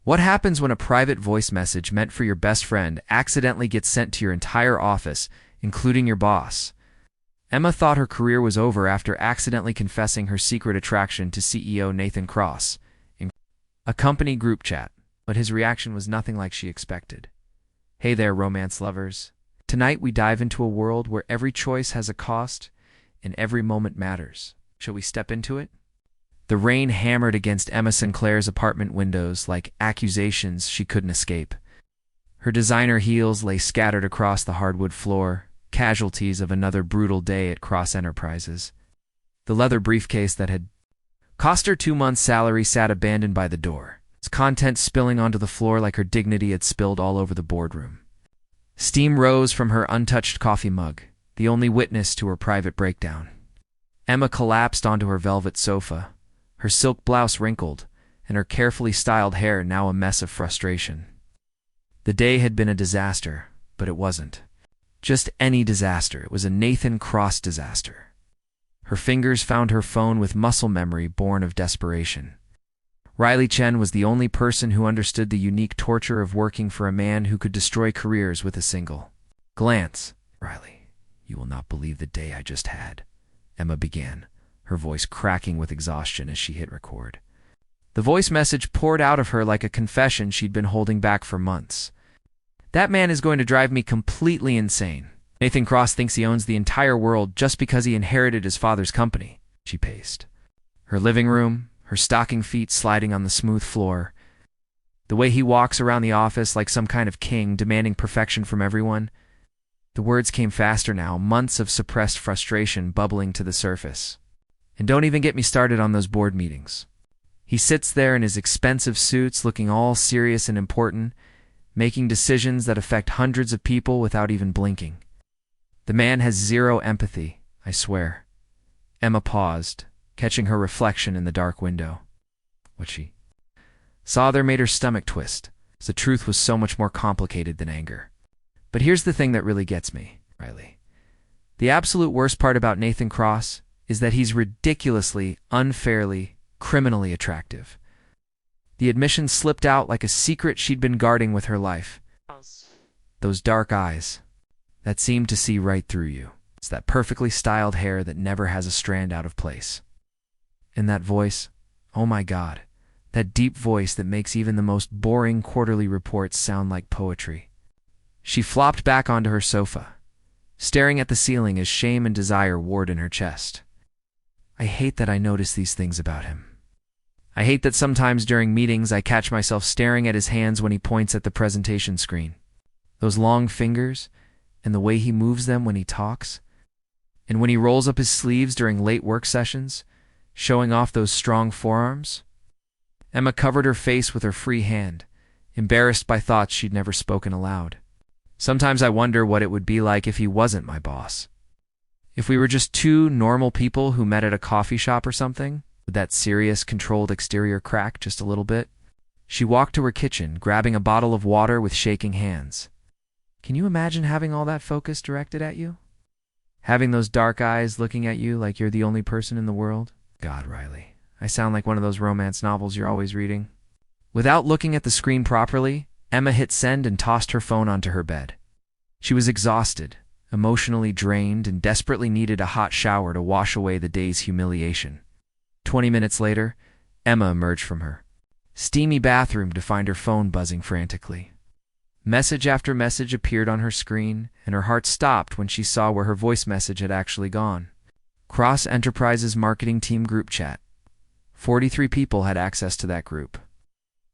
What happens when a private voice message meant for your best friend accidentally gets sent to your entire office, including your boss? Emma thought her career was over after accidentally confessing her secret attraction to CEO Nathan Cross in a company group chat, but his reaction was nothing like she expected. Hey there, romance lovers. Tonight we dive into a world where every choice has a cost and every moment matters. Shall we step into it? The rain hammered against Emma Sinclair's apartment windows like accusations she couldn't escape. Her designer heels lay scattered across the hardwood floor, casualties of another brutal day at Cross Enterprises. The leather briefcase that had cost her 2 months' salary sat abandoned by the door, its contents spilling onto the floor like her dignity had spilled all over the boardroom. Steam rose from her untouched coffee mug, the only witness to her private breakdown. Emma collapsed onto her velvet sofa, her silk blouse wrinkled, and her carefully styled hair now a mess of frustration. The day had been a disaster, but it wasn't just any disaster. It was a Nathan Cross disaster. Her fingers found her phone with muscle memory born of desperation. Riley Chen was the only person who understood the unique torture of working for a man who could destroy careers with a single glance. Riley, you will not believe the day I just had, Emma began, her voice cracking with exhaustion as she hit record. The voice message poured out of her like a confession she'd been holding back for months. That man is going to drive me completely insane. Nathan Cross thinks he owns the entire world just because he inherited his father's company, she paced. Her living room, her stocking feet sliding on the smooth floor. The way he walks around the office like some kind of king demanding perfection from everyone. The words came faster now, months of suppressed frustration bubbling to the surface. And don't even get me started on those board meetings. He sits there in his expensive suits looking all serious and important, making decisions that affect hundreds of people without even blinking. The man has zero empathy, I swear. Emma paused, catching her reflection in the dark window. What she saw there made her stomach twist, as the truth was so much more complicated than anger. But here's the thing that really gets me, Riley. The absolute worst part about Nathan Cross is that he's ridiculously, unfairly, criminally attractive. The admission slipped out like a secret she'd been guarding with her life. Those dark eyes that seem to see right through you. It's that perfectly styled hair that never has a strand out of place. And that voice, oh my God, that deep voice that makes even the most boring quarterly reports sound like poetry. She flopped back onto her sofa, staring at the ceiling as shame and desire warred in her chest. I hate that I notice these things about him. I hate that sometimes during meetings I catch myself staring at his hands when he points at the presentation screen. Those long fingers, and the way he moves them when he talks. And when he rolls up his sleeves during late work sessions, showing off those strong forearms. Emma covered her face with her free hand, embarrassed by thoughts she'd never spoken aloud. Sometimes I wonder what it would be like if he wasn't my boss. If we were just two normal people who met at a coffee shop or something, would that serious, controlled exterior crack just a little bit? She walked to her kitchen, grabbing a bottle of water with shaking hands. Can you imagine having all that focus directed at you? Having those dark eyes looking at you like you're the only person in the world? God, Riley, I sound like one of those romance novels you're always reading. Without looking at the screen properly, Emma hit send and tossed her phone onto her bed. She was exhausted, emotionally drained, and desperately needed a hot shower to wash away the day's humiliation. 20 minutes later, Emma emerged from her steamy bathroom to find her phone buzzing frantically. Message after message appeared on her screen, and her heart stopped when she saw where her voice message had actually gone. Cross Enterprises Marketing Team Group Chat. 43 people had access to that group.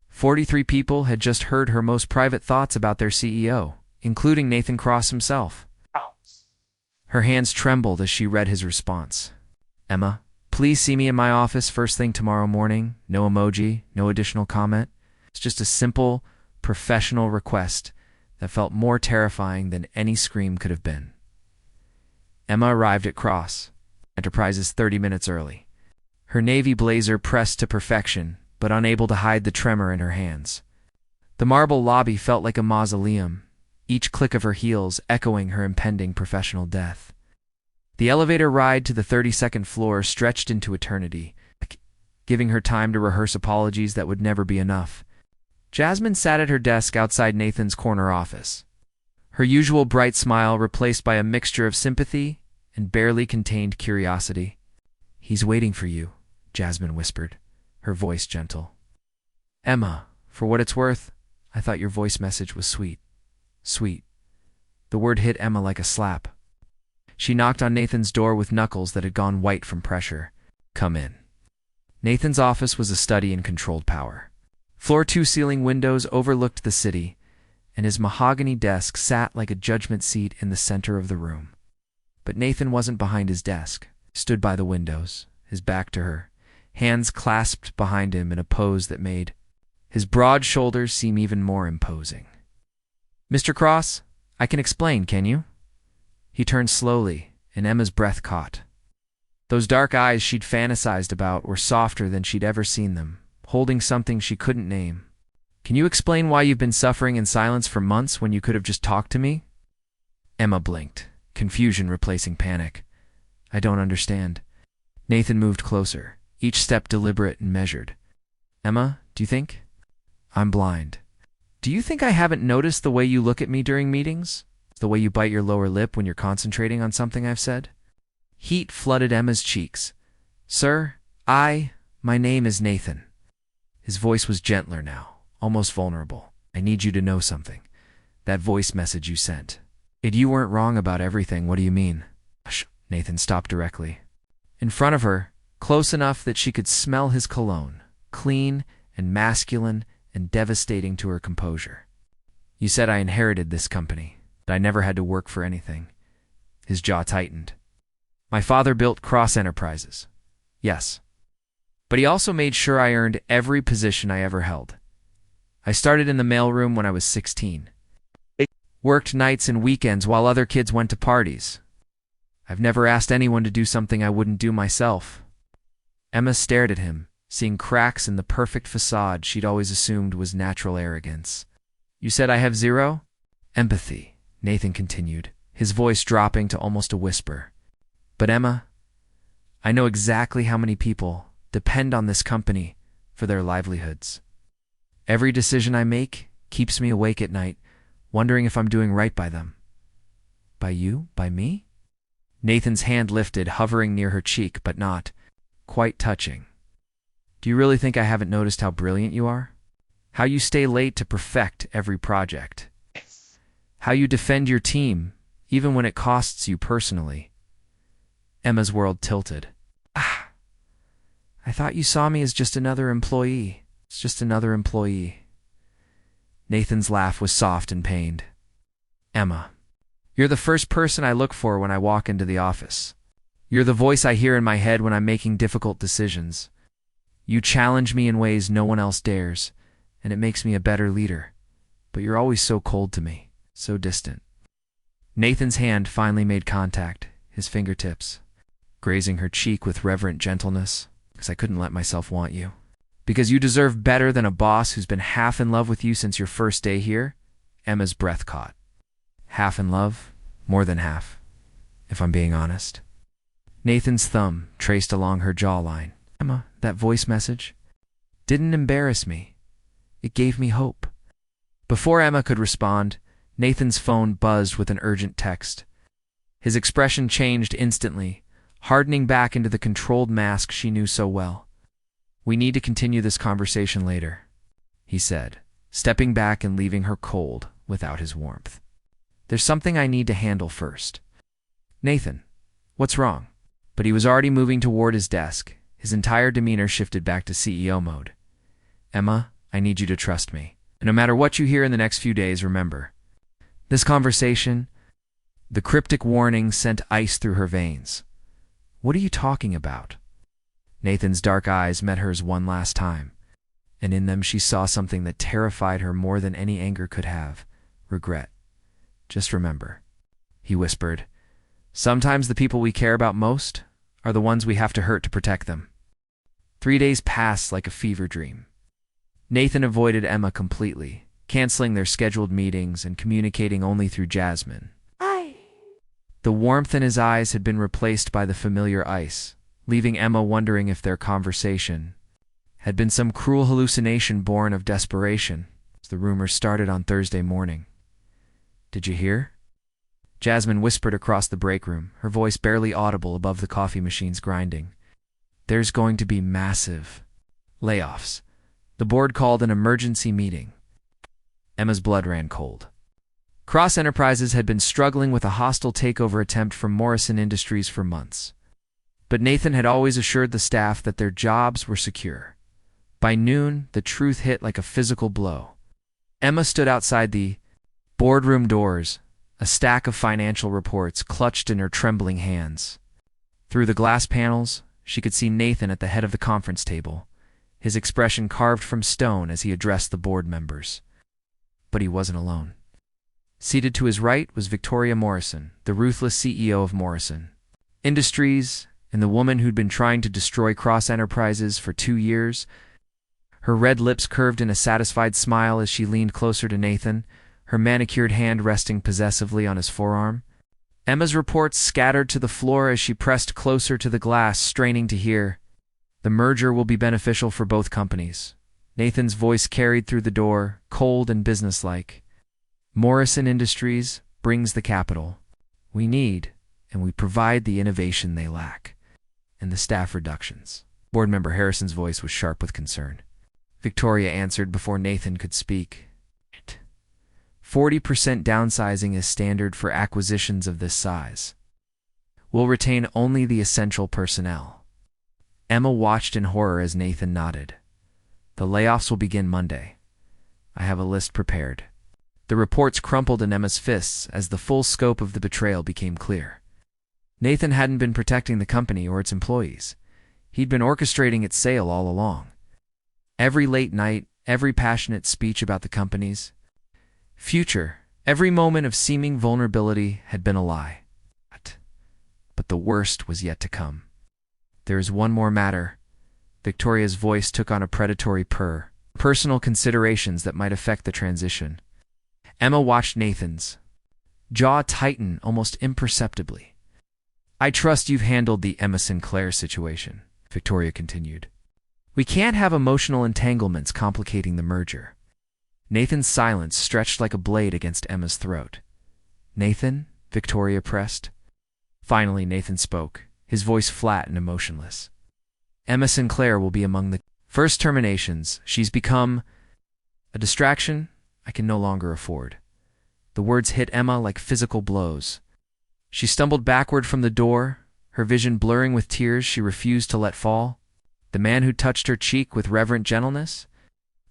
43 people had just heard her most private thoughts about their CEO, including Nathan Cross himself. Her hands trembled as she read his response. Emma, please see me in my office first thing tomorrow morning. No emoji, no additional comment. It's just a simple, professional request that felt more terrifying than any scream could have been. Emma arrived at Cross Enterprises 30 minutes early. Her navy blazer pressed to perfection, but unable to hide the tremor in her hands. The marble lobby felt like a mausoleum, each click of her heels echoing her impending professional death. The elevator ride to the 32nd floor stretched into eternity, giving her time to rehearse apologies that would never be enough. Jasmine sat at her desk outside Nathan's corner office. Her usual bright smile replaced by a mixture of sympathy and barely contained curiosity. "He's waiting for you," Jasmine whispered, her voice gentle. "Emma, for what it's worth, I thought your voice message was sweet." Sweet. The word hit Emma like a slap. She knocked on Nathan's door with knuckles that had gone white from pressure. "Come in." Nathan's office was a study in controlled power. Floor-to-ceiling windows overlooked the city, and his mahogany desk sat like a judgment seat in the center of the room. But Nathan wasn't behind his desk. He stood by the windows, his back to her, hands clasped behind him in a pose that made his broad shoulders seem even more imposing. "Mr. Cross, I can explain, can you?" He turned slowly, and Emma's breath caught. Those dark eyes she'd fantasized about were softer than she'd ever seen them, holding something she couldn't name. "Can you explain why you've been suffering in silence for months when you could have just talked to me?" Emma blinked, confusion replacing panic. "I don't understand." Nathan moved closer, each step deliberate and measured. "Emma, do you think? I'm blind. Do you think I haven't noticed the way you look at me during meetings? The way you bite your lower lip when you're concentrating on something I've said?" Heat flooded Emma's cheeks. "Sir, my name is Nathan." His voice was gentler now, almost vulnerable. "I need you to know something. That voice message you sent. You weren't wrong about everything. What do you mean?" "Shh." Nathan stopped directly. In front of her, close enough that she could smell his cologne, clean and masculine and devastating to her composure. "You said I inherited this company, that I never had to work for anything." His jaw tightened. "My father built Cross Enterprises. Yes. But he also made sure I earned every position I ever held. I started in the mailroom when I was 16. Worked nights and weekends while other kids went to parties. I've never asked anyone to do something I wouldn't do myself." Emma stared at him, seeing cracks in the perfect facade she'd always assumed was natural arrogance. "You said I have zero?" "Empathy," Nathan continued, his voice dropping to almost a whisper. "But Emma, I know exactly how many people depend on this company for their livelihoods. Every decision I make keeps me awake at night, wondering if I'm doing right by them." "By you? By me?" Nathan's hand lifted, hovering near her cheek, but not quite touching. "Do you really think I haven't noticed how brilliant you are? How you stay late to perfect every project? How you defend your team, even when it costs you personally?" Emma's world tilted. "Ah, I thought you saw me as just another employee. It's just another employee." Nathan's laugh was soft and pained. "Emma, you're the first person I look for when I walk into the office. You're the voice I hear in my head when I'm making difficult decisions. You challenge me in ways no one else dares, and it makes me a better leader. But you're always so cold to me, so distant." Nathan's hand finally made contact, his fingertips, grazing her cheek with reverent gentleness. "Because I couldn't let myself want you. Because you deserve better than a boss who's been half in love with you since your first day here." Emma's breath caught. "Half in love? More than half, if I'm being honest." Nathan's thumb traced along her jawline. "Emma, that voice message didn't embarrass me. It gave me hope." Before Emma could respond, Nathan's phone buzzed with an urgent text. His expression changed instantly, hardening back into the controlled mask she knew so well. "We need to continue this conversation later," he said, stepping back and leaving her cold without his warmth. "There's something I need to handle first." "Nathan, what's wrong?" But he was already moving toward his desk. His entire demeanor shifted back to CEO mode. "Emma, I need you to trust me. And no matter what you hear in the next few days, remember, this conversation..." The cryptic warning sent ice through her veins. "What are you talking about?" Nathan's dark eyes met hers one last time, and in them she saw something that terrified her more than any anger could have: regret. "Just remember," he whispered, "sometimes the people we care about most are the ones we have to hurt to protect them." 3 days passed like a fever dream. Nathan avoided Emma completely, canceling their scheduled meetings and communicating only through Jasmine. The warmth in his eyes had been replaced by the familiar ice, leaving Emma wondering if their conversation had been some cruel hallucination born of desperation. The rumor started on Thursday morning. Did you hear? Jasmine whispered across the break room, her voice barely audible above the coffee machine's grinding. There's going to be massive layoffs. The board called an emergency meeting. Emma's blood ran cold. Cross Enterprises had been struggling with a hostile takeover attempt from Morrison Industries for months. But Nathan had always assured the staff that their jobs were secure. By noon, the truth hit like a physical blow. Emma stood outside the boardroom doors, a stack of financial reports clutched in her trembling hands. Through the glass panels, she could see Nathan at the head of the conference table, his expression carved from stone as he addressed the board members. But he wasn't alone. Seated to his right was Victoria Morrison, the ruthless CEO of Morrison Industries, and the woman who'd been trying to destroy Cross Enterprises for 2 years. Her red lips curved in a satisfied smile as she leaned closer to Nathan, her manicured hand resting possessively on his forearm. Emma's reports scattered to the floor as she pressed closer to the glass, straining to hear. The merger will be beneficial for both companies. Nathan's voice carried through the door, cold and businesslike. Morrison Industries brings the capital we need, and we provide the innovation they lack, and the staff reductions. Board member Harrison's voice was sharp with concern. Victoria answered before Nathan could speak. 40% downsizing is standard for acquisitions of this size. We'll retain only the essential personnel. Emma watched in horror as Nathan nodded. The layoffs will begin Monday. I have a list prepared. The reports crumpled in Emma's fists as the full scope of the betrayal became clear. Nathan hadn't been protecting the company or its employees. He'd been orchestrating its sale all along. Every late night, every passionate speech about the company's future, every moment of seeming vulnerability had been a lie. But the worst was yet to come. There is one more matter. Victoria's voice took on a predatory purr. Personal considerations that might affect the transition. Emma watched Nathan's jaw tighten almost imperceptibly. I trust you've handled the Emma Sinclair situation, Victoria continued. We can't have emotional entanglements complicating the merger. Nathan's silence stretched like a blade against Emma's throat. Nathan? Victoria pressed. Finally, Nathan spoke, his voice flat and emotionless. Emma Sinclair will be among the first terminations. She's become a distraction I can no longer afford. The words hit Emma like physical blows. She stumbled backward from the door, her vision blurring with tears she refused to let fall. The man who touched her cheek with reverent gentleness,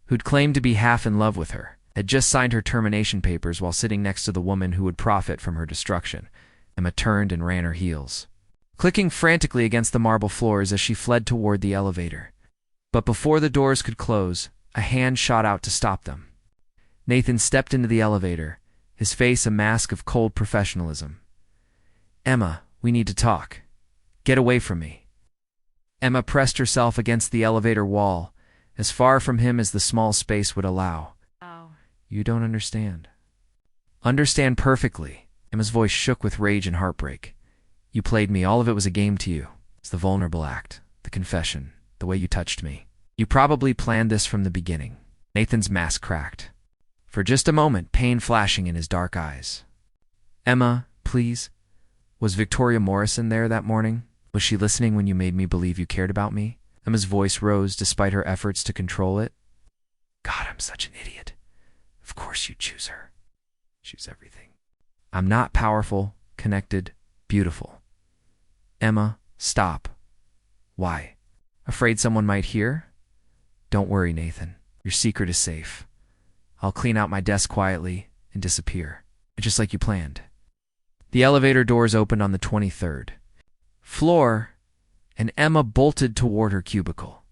who'd claimed to be half in love with her, had just signed her termination papers while sitting next to the woman who would profit from her destruction. Emma turned and ran her heels, clicking frantically against the marble floors as she fled toward the elevator. But before the doors could close, a hand shot out to stop them. Nathan stepped into the elevator, his face a mask of cold professionalism. Emma, we need to talk. Get away from me. Emma pressed herself against the elevator wall, as far from him as the small space would allow. You don't understand. Understand perfectly. Emma's voice shook with rage and heartbreak. You played me. All of it was a game to you. It's the vulnerable act, the confession, the way you touched me. You probably planned this from the beginning. Nathan's mask cracked. For just a moment, pain flashing in his dark eyes. Emma, please. Was Victoria Morrison there that morning? Was she listening when you made me believe you cared about me? Emma's voice rose despite her efforts to control it. God, I'm such an idiot. Of course you choose her. Choose everything. I'm not powerful, connected, beautiful. Emma, stop. Why? Afraid someone might hear? Don't worry, Nathan. Your secret is safe. I'll clean out my desk quietly and disappear, just like you planned. The elevator doors opened on the 23rd floor, and Emma bolted toward her cubicle.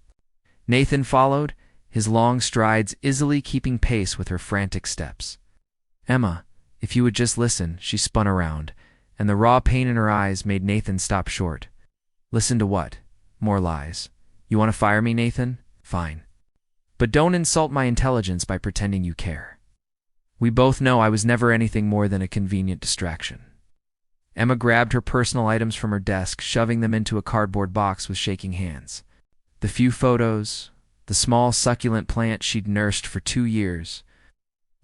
Nathan followed, his long strides easily keeping pace with her frantic steps. Emma, if you would just listen, she spun around, and the raw pain in her eyes made Nathan stop short. Listen to what? More lies. You want to fire me, Nathan? Fine. But don't insult my intelligence by pretending you care. We both know I was never anything more than a convenient distraction. Emma grabbed her personal items from her desk, shoving them into a cardboard box with shaking hands. The few photos, the small succulent plant she'd nursed for 2 years,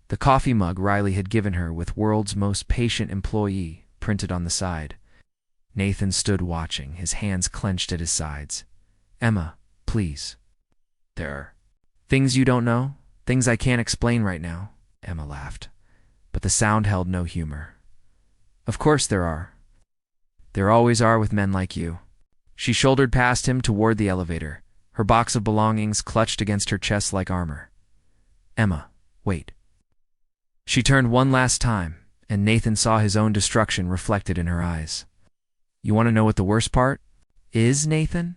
the coffee mug Riley had given her with "World's Most Patient Employee" printed on the side. Nathan stood watching, his hands clenched at his sides. "Emma, please. There are things you don't know, things I can't explain right now," Emma laughed. But the sound held no humor. "Of course there are. There always are with men like you." She shouldered past him toward the elevator, her box of belongings clutched against her chest like armor. "Emma, wait." She turned one last time, and Nathan saw his own destruction reflected in her eyes. "You want to know what the worst part is, Nathan?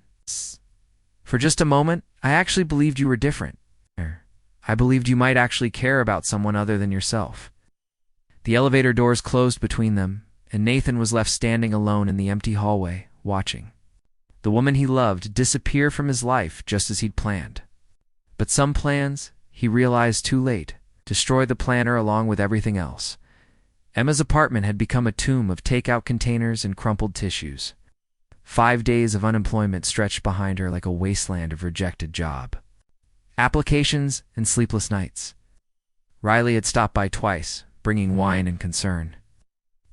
For just a moment, I actually believed you were different. I believed you might actually care about someone other than yourself." The elevator doors closed between them, and Nathan was left standing alone in the empty hallway, watching the woman he loved disappear from his life just as he'd planned. But some plans, he realized too late, destroyed the planner along with everything else. Emma's apartment had become a tomb of takeout containers and crumpled tissues. 5 days of unemployment stretched behind her like a wasteland of rejected job applications and sleepless nights. Riley had stopped by twice, bringing wine and concern.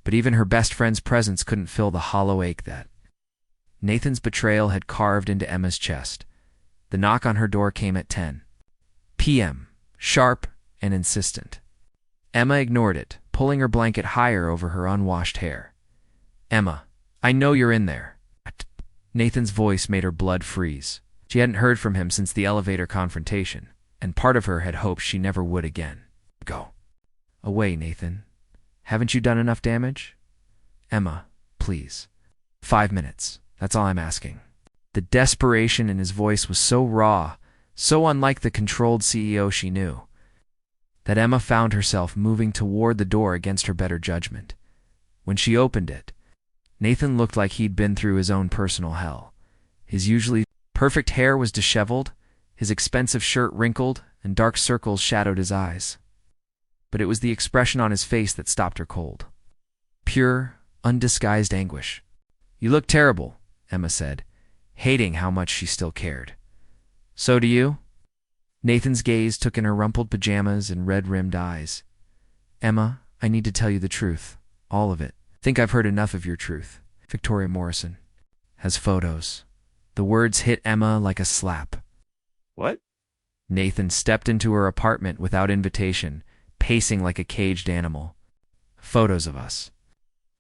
But even her best friend's presence couldn't fill the hollow ache that Nathan's betrayal had carved into Emma's chest. The knock on her door came at 10 p.m., sharp and insistent. Emma ignored it, pulling her blanket higher over her unwashed hair. "Emma, I know you're in there." Nathan's voice made her blood freeze. She hadn't heard from him since the elevator confrontation, and part of her had hoped she never would again. "Go away, Nathan. Haven't you done enough damage?" "Emma, please. 5 minutes. That's all I'm asking." The desperation in his voice was so raw, so unlike the controlled CEO she knew, that Emma found herself moving toward the door against her better judgment. When she opened it, Nathan looked like he'd been through his own personal hell. His usually perfect hair was disheveled, his expensive shirt wrinkled, and dark circles shadowed his eyes. But it was the expression on his face that stopped her cold. Pure, undisguised anguish. "You look terrible," Emma said, hating how much she still cared. "So do you?" Nathan's gaze took in her rumpled pajamas and red-rimmed eyes. "Emma, I need to tell you the truth. All of it. Think I've heard enough of your truth. Victoria Morrison has photos." The words hit Emma like a slap. What? Nathan stepped into her apartment without invitation, pacing like a caged animal. "Photos of us.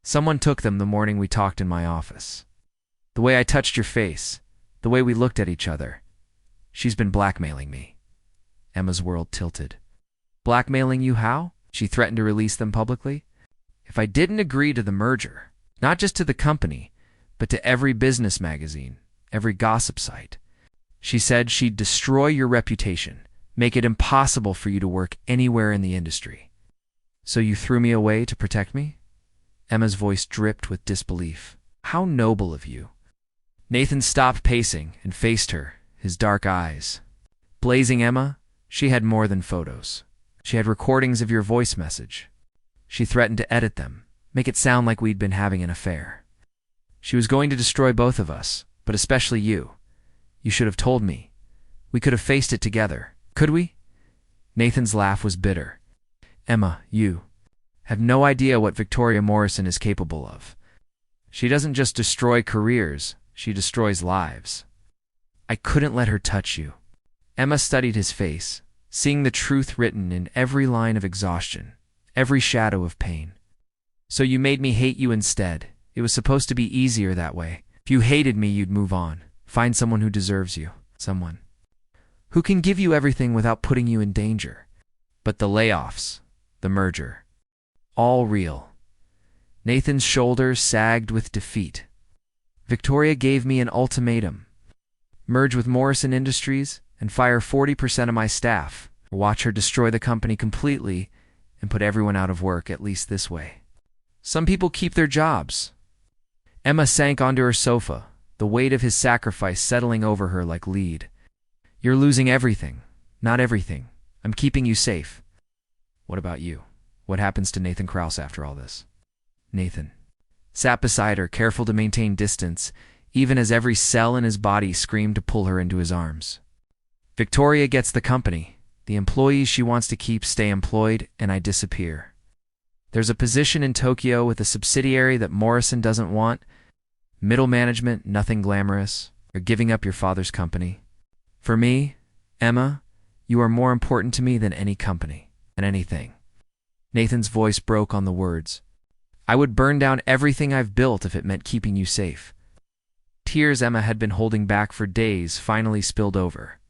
Someone took them the morning we talked in my office. The way I touched your face, the way we looked at each other. She's been blackmailing me." Emma's world tilted. "Blackmailing you how?" She threatened to release them publicly. "If I didn't agree to the merger, not just to the company, but to every business magazine, every gossip site. She said she'd destroy your reputation, make it impossible for you to work anywhere in the industry. So you threw me away to protect me?" Emma's voice dripped with disbelief. "How noble of you." Nathan stopped pacing and faced her, his dark eyes blazing. "Emma, she had more than photos. She had recordings of your voice message. She threatened to edit them, make it sound like we'd been having an affair. She was going to destroy both of us, but especially you. You should have told me. We could have faced it together. Could we?" Nathan's laugh was bitter. "Emma, you have no idea what Victoria Morrison is capable of. She doesn't just destroy careers, she destroys lives. I couldn't let her touch you." Emma studied his face, seeing the truth written in every line of exhaustion, every shadow of pain. "So you made me hate you instead. It was supposed to be easier that way. If you hated me, you'd move on. Find someone who deserves you. Someone who can give you everything without putting you in danger. But the layoffs, the merger, all real." Nathan's shoulders sagged with defeat. "Victoria gave me an ultimatum. Merge with Morrison Industries and fire 40% of my staff, or watch her destroy the company completely and put everyone out of work, at least this way. Some people keep their jobs." Emma sank onto her sofa, the weight of his sacrifice settling over her like lead. "You're losing everything. Not everything. I'm keeping you safe." "What about you? What happens to Nathan Krause after all this?" Nathan sat beside her, careful to maintain distance, even as every cell in his body screamed to pull her into his arms. "Victoria gets the company. The employees she wants to keep stay employed, and I disappear. There's a position in Tokyo with a subsidiary that Morrison doesn't want. Middle management, nothing glamorous. You're giving up your father's company. For me, Emma, you are more important to me than any company, than anything. Nathan's voice broke on the words. I would burn down everything I've built if it meant keeping you safe. Tears Emma had been holding back for days finally spilled over.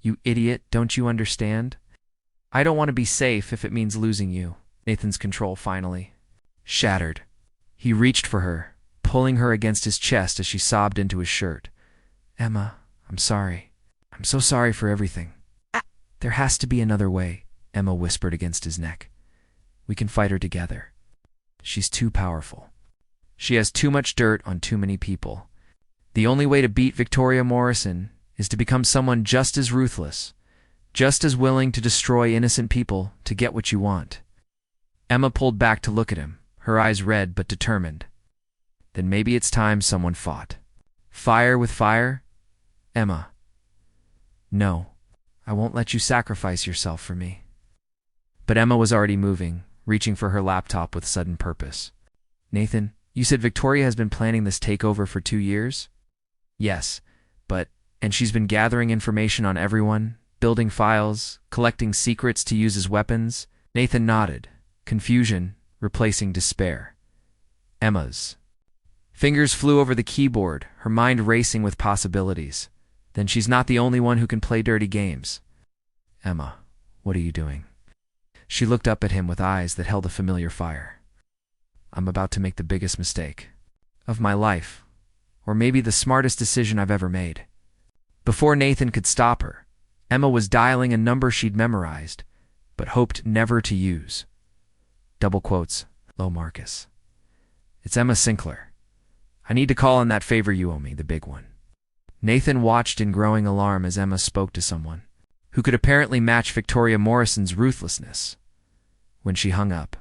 You idiot, don't you understand? I don't want to be safe if it means losing you. Nathan's control finally shattered. He reached for her, pulling her against his chest as she sobbed into his shirt. Emma, I'm sorry. I'm so sorry for everything. There has to be another way, Emma whispered against his neck. We can fight her together. She's too powerful. She has too much dirt on too many people. The only way to beat Victoria Morrison is to become someone just as ruthless, just as willing to destroy innocent people to get what you want. Emma pulled back to look at him, her eyes red but determined. Then maybe it's time someone fought. Fire with fire? Emma. No, I won't let you sacrifice yourself for me. But Emma was already moving, reaching for her laptop with sudden purpose. Nathan, you said Victoria has been planning this takeover for 2 years? Yes, and she's been gathering information on everyone, building files, collecting secrets to use as weapons. Nathan nodded, confusion replacing despair. Emma's fingers flew over the keyboard, her mind racing with possibilities. Then she's not the only one who can play dirty games. Emma, what are you doing? She looked up at him with eyes that held a familiar fire. I'm about to make the biggest mistake of my life, or maybe the smartest decision I've ever made. Before Nathan could stop her, Emma was dialing a number she'd memorized, but hoped never to use. Double quotes, Hello, Marcus. It's Emma Sinclair. I need to call on that favor you owe me, the big one. Nathan watched in growing alarm as Emma spoke to someone who could apparently match Victoria Morrison's ruthlessness. When she hung up,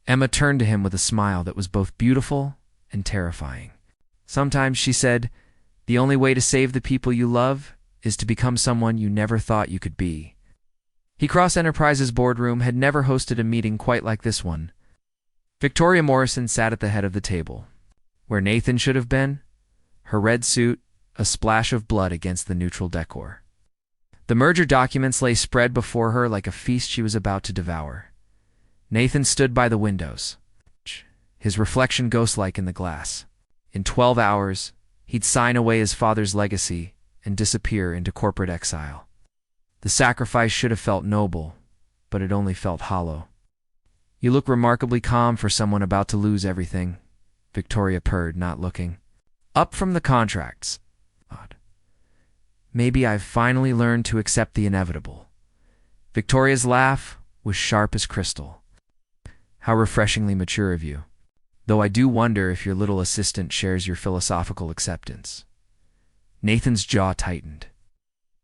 Emma turned to him with a smile that was both beautiful and terrifying. Sometimes, she said, the only way to save the people you love is to become someone you never thought you could be. He Cross Enterprises boardroom had never hosted a meeting quite like this one. Victoria Morrison sat at the head of the table. Where Nathan should have been, her red suit, a splash of blood against the neutral decor. The merger documents lay spread before her like a feast she was about to devour. Nathan stood by the windows, his reflection ghost-like in the glass. In 12 hours, he'd sign away his father's legacy and disappear into corporate exile. The sacrifice should have felt noble, but it only felt hollow. You look remarkably calm for someone about to lose everything, Victoria purred, not looking up from the contracts. Maybe I've finally learned to accept the inevitable. Victoria's laugh was sharp as crystal. How refreshingly mature of you. Though I do wonder if your little assistant shares your philosophical acceptance. Nathan's jaw tightened.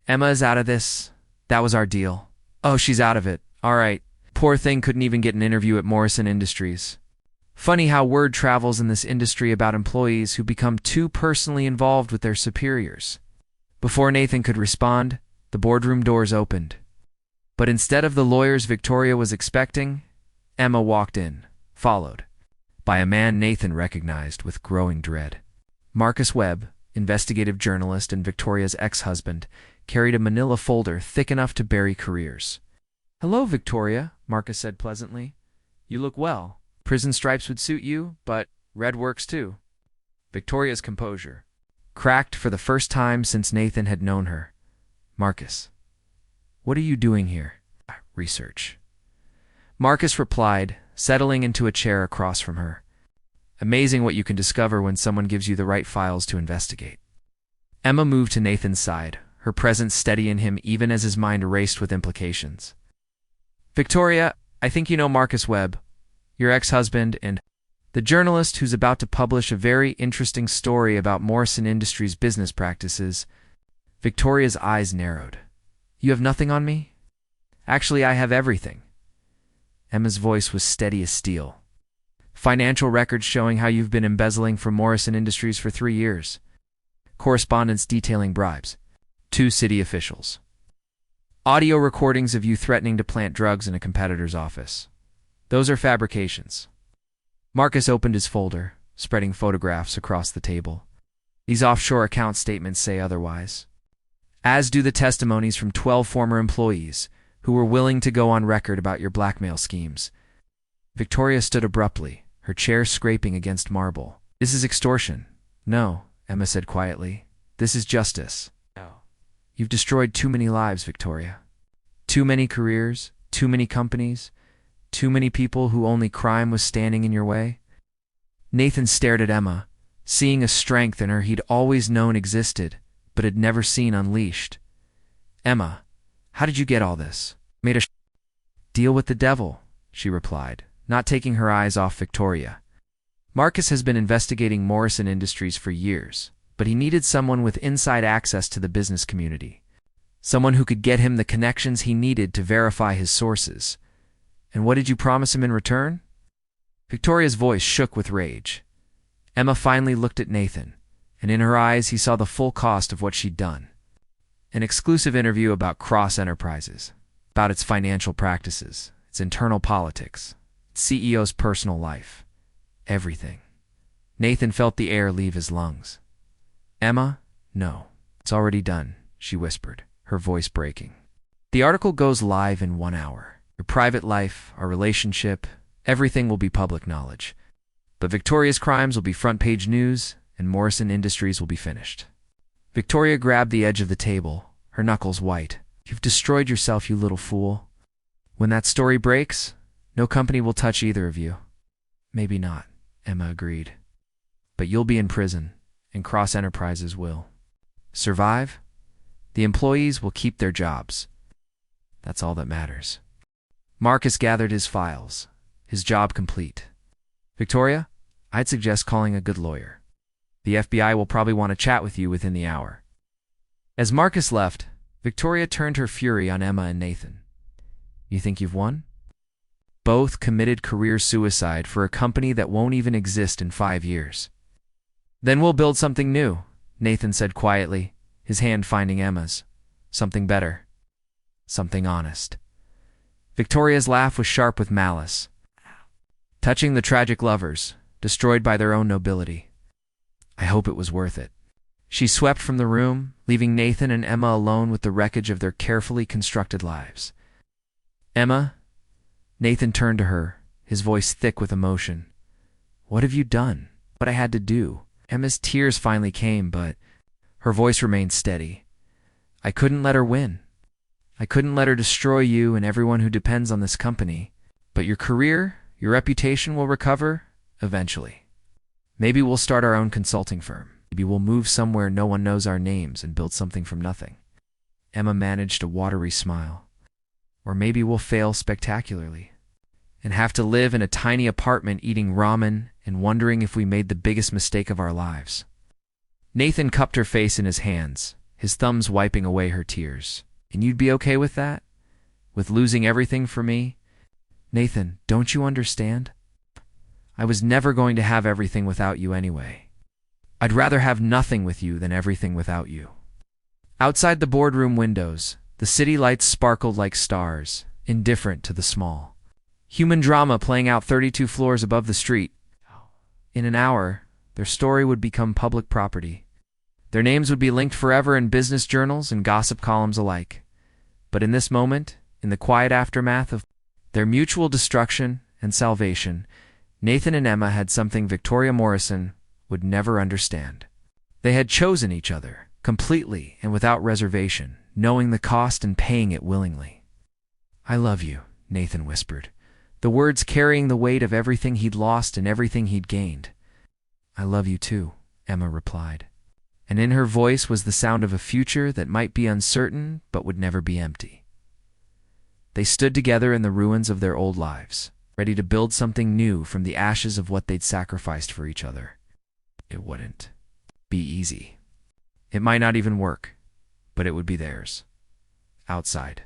Emma is out of this. That was our deal. Oh, she's out of it. All right. Poor thing couldn't even get an interview at Morrison Industries. Funny how word travels in this industry about employees who become too personally involved with their superiors. Before Nathan could respond, the boardroom doors opened. But instead of the lawyers Victoria was expecting, Emma walked in, followed by a man Nathan recognized with growing dread. Marcus Webb, investigative journalist and Victoria's ex-husband, carried a manila folder thick enough to bury careers. Hello, Victoria, Marcus said pleasantly. You look well. Prison stripes would suit you, but red works too. Victoria's composure cracked for the first time since Nathan had known her. Marcus, what are you doing here? Research. Marcus replied, settling into a chair across from her. Amazing what you can discover when someone gives you the right files to investigate. Emma moved to Nathan's side, her presence steadying him even as his mind raced with implications. Victoria, I think you know Marcus Webb, your ex-husband and the journalist who's about to publish a very interesting story about Morrison Industries' business practices. Victoria's eyes narrowed. You have nothing on me? Actually, I have everything. Emma's voice was steady as steel. Financial records showing how you've been embezzling from Morrison Industries for 3 years. Correspondence detailing bribes. 2 city officials. Audio recordings of you threatening to plant drugs in a competitor's office. Those are fabrications. Marcus opened his folder, spreading photographs across the table. These offshore account statements say otherwise, as do the testimonies from 12 former employees who were willing to go on record about your blackmail schemes. Victoria stood abruptly, her chair scraping against marble. This is extortion. No, Emma said quietly. This is justice. No. You've destroyed too many lives, Victoria. Too many careers, too many companies, too many people who only crime was standing in your way. Nathan stared at Emma, seeing a strength in her he'd always known existed, but had never seen unleashed. Emma, how did you get all this? Made a deal with the devil, she replied, not taking her eyes off Victoria. Marcus has been investigating Morrison Industries for years, but he needed someone with inside access to the business community. Someone who could get him the connections he needed to verify his sources. And what did you promise him in return? Victoria's voice shook with rage. Emma finally looked at Nathan, and in her eyes he saw the full cost of what she'd done. An exclusive interview about Cross Enterprises, about its financial practices, its internal politics, its CEO's personal life. Everything. Nathan felt the air leave his lungs. Emma, no, it's already done, she whispered, her voice breaking. The article goes live in 1 hour. Your private life, our relationship, everything will be public knowledge. But Victoria's crimes will be front-page news, and Morrison Industries will be finished. Victoria grabbed the edge of the table, her knuckles white. You've destroyed yourself, you little fool. When that story breaks, no company will touch either of you. Maybe not, Emma agreed. But you'll be in prison, and Cross Enterprises will. Survive? The employees will keep their jobs. That's all that matters. Marcus gathered his files, his job complete. Victoria, I'd suggest calling a good lawyer. The FBI will probably want to chat with you within the hour. As Marcus left, Victoria turned her fury on Emma and Nathan. You think you've won? Both committed career suicide for a company that won't even exist in 5 years. Then we'll build something new, Nathan said quietly, his hand finding Emma's. Something better. Something honest. Victoria's laugh was sharp with malice. Touching the tragic lovers, destroyed by their own nobility. I hope it was worth it. She swept from the room, leaving Nathan and Emma alone with the wreckage of their carefully constructed lives. Emma? Nathan turned to her, his voice thick with emotion. What have you done? What I had to do? Emma's tears finally came, but her voice remained steady. I couldn't let her win. I couldn't let her destroy you and everyone who depends on this company. But your career, your reputation will recover eventually. Maybe we'll start our own consulting firm. Maybe we'll move somewhere no one knows our names and build something from nothing. Emma managed a watery smile. Or maybe we'll fail spectacularly and have to live in a tiny apartment eating ramen and wondering if we made the biggest mistake of our lives. Nathan cupped her face in his hands, his thumbs wiping away her tears. And you'd be okay with that? With losing everything for me? Nathan, don't you understand? I was never going to have everything without you anyway. I'd rather have nothing with you than everything without you. Outside the boardroom windows, the city lights sparkled like stars, indifferent to the small. Human drama playing out 32 floors above the street. In an hour, their story would become public property. Their names would be linked forever in business journals and gossip columns alike. But in this moment, in the quiet aftermath of their mutual destruction and salvation, Nathan and Emma had something Victoria Morrison would never understand. They had chosen each other, completely and without reservation, knowing the cost and paying it willingly. I love you, Nathan whispered, the words carrying the weight of everything he'd lost and everything he'd gained. I love you too, Emma replied. And in her voice was the sound of a future that might be uncertain but would never be empty. They stood together in the ruins of their old lives, ready to build something new from the ashes of what they'd sacrificed for each other. It wouldn't be easy. It might not even work, but it would be theirs. Outside,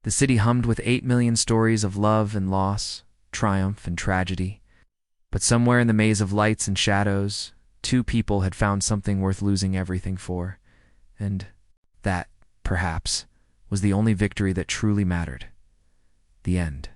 the city hummed with 8 million stories of love and loss, triumph and tragedy. But somewhere in the maze of lights and shadows, 2 people had found something worth losing everything for, and that, perhaps, was the only victory that truly mattered. The end.